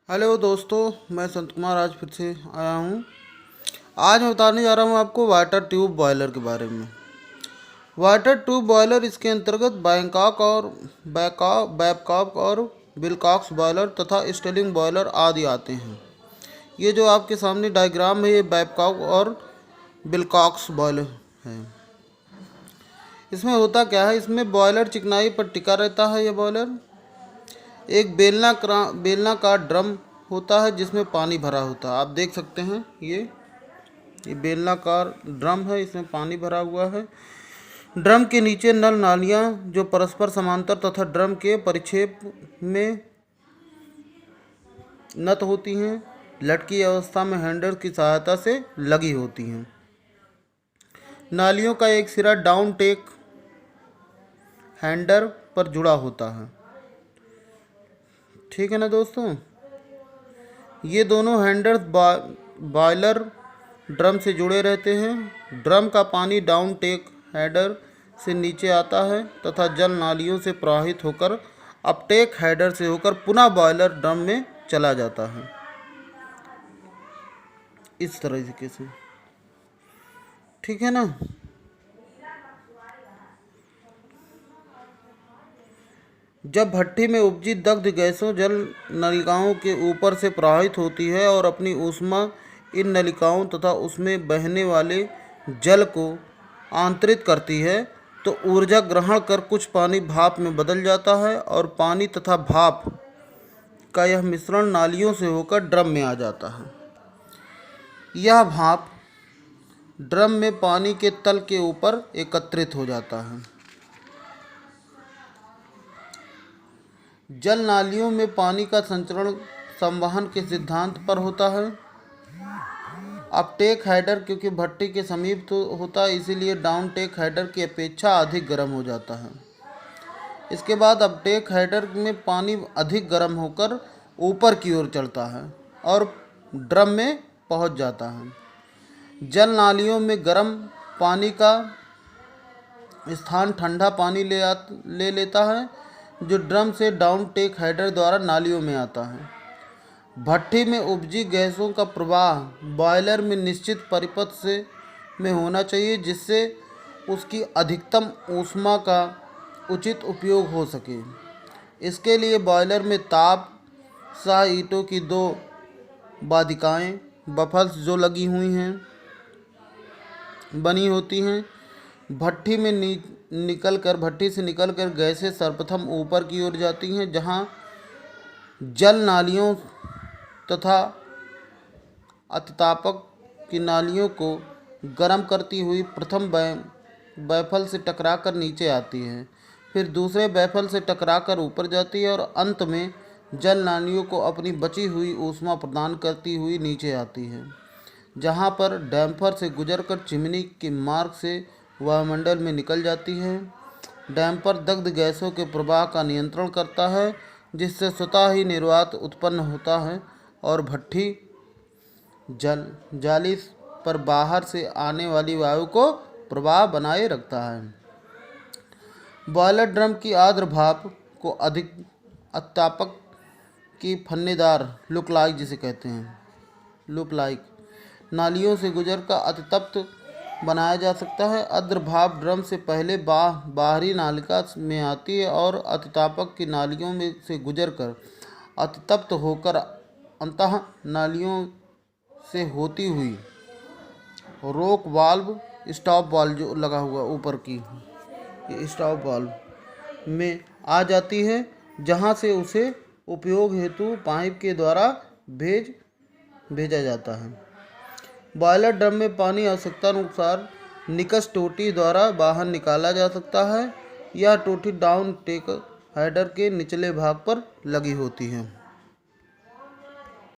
Hello दोस्तों, मैं संत कुमार आज फिर से आया हूँ। आज मैं बताने जा रहा हूँ आपको वाटर ट्यूब बॉयलर के बारे में। वाटर ट्यूब बॉयलर इसके अंतर्गत बैंकॉक और बैबकॉक और विलकॉक्स बॉयलर तथा स्टेलिंग बॉयलर आदि आते हैं। ये जो आपके सामने डायग्राम है, ये बैबकॉक और विलकॉक्स बॉयलर है। इसमें होता क्या है, इसमें बॉयलर चिकनाई पर टिका रहता है। यह बॉयलर एक बेलनाकार ड्रम होता है जिसमें पानी भरा होता है। आप देख सकते हैं, ये बेलनाकार ड्रम है, इसमें पानी भरा हुआ है। ड्रम के नीचे नल नालियाँ जो परस्पर समांतर तथा ड्रम के परिक्षेप में नत होती हैं, लटकी अवस्था में हैंडल की सहायता से लगी होती हैं। नालियों का एक सिरा डाउन टेक हैंडल पर जुड़ा होता है। ठीक है ना दोस्तों। ये दोनों हैंडल्स बॉयलर ड्रम से जुड़े रहते हैं। ड्रम का पानी डाउन टेक हैडर से नीचे आता है तथा जल नालियों से प्रवाहित होकर अपटेक हैडर से होकर पुनः बॉयलर ड्रम में चला जाता है। इस तरीके से, ठीक है ना। जब भट्ठी में उपजी दग्ध गैसों जल नलिकाओं के ऊपर से प्रवाहित होती है और अपनी ऊष्मा इन नलिकाओं तथा उसमें बहने वाले जल को आंतरित करती है, तो ऊर्जा ग्रहण कर कुछ पानी भाप में बदल जाता है और पानी तथा भाप का यह मिश्रण नालियों से होकर ड्रम में आ जाता है। यह भाप ड्रम में पानी के तल के ऊपर एकत्रित हो जाता है। जल नालियों में पानी का संचरण संवहन के सिद्धांत पर होता है। अपटेक हैडर क्योंकि भट्ठी के समीप तो होता है, इसीलिए डाउन टेक हैडर की अपेक्षा अधिक गर्म हो जाता है। इसके बाद अपटेक हैडर में पानी अधिक गर्म होकर ऊपर की ओर चढ़ता है और ड्रम में पहुंच जाता है। जल नालियों में गर्म पानी का स्थान ठंडा पानी ले लेता है, जो ड्रम से डाउन टेक हैडर द्वारा नालियों में आता है। भट्ठी में उपजी गैसों का प्रवाह बॉयलर में निश्चित परिपथ में होना चाहिए, जिससे उसकी अधिकतम ऊष्मा का उचित उपयोग हो सके। इसके लिए बॉयलर में ताप सह ईंटों की 2 बाधिकाएं बफल्स जो लगी हुई हैं बनी होती हैं। भट्ठी से निकलकर गैसें सर्वप्रथम ऊपर की ओर जाती हैं, जहां जल नालियों तथा अतितापक की नालियों को गर्म करती हुई प्रथम बैफल से टकराकर नीचे आती है, फिर दूसरे बैफल से टकराकर ऊपर जाती है और अंत में जल नालियों को अपनी बची हुई ऊष्मा प्रदान करती हुई नीचे आती है, जहां पर डैम्पर से गुजरकर चिमनी के मार्ग से वायुमंडल में निकल जाती है। डैम्पर दग्ध गैसों के प्रवाह का नियंत्रण करता है, जिससे स्वतः ही निर्वात उत्पन्न होता है और भट्ठी जाली पर बाहर से आने वाली वायु को प्रवाह बनाए रखता है। बॉयलर ड्रम की आर्द्र भाप को अधिक अत्यापक की फन्नेदार लुक-लाइक जिसे कहते हैं, लुक-लाइक नालियों से गुजरकर अतितप्त बनाया जा सकता है। आर्द्र भाप ड्रम से पहले बाहरी नालिका में आती है और अतितापक की नालियों में से गुजरकर अतितप्त होकर अंतः नालियों से होती हुई रोक वाल्व स्टॉप वाल्व जो लगा हुआ ऊपर की, ये स्टॉप वाल्व में आ जाती है, जहां से उसे उपयोग हेतु पाइप के द्वारा भेजा जाता है। बॉयलर ड्रम में पानी आवश्यकता अनुसार निकस टोटी द्वारा बाहर निकाला जा सकता है। यह टोटी डाउन टेक हैडर के निचले भाग पर लगी होती है।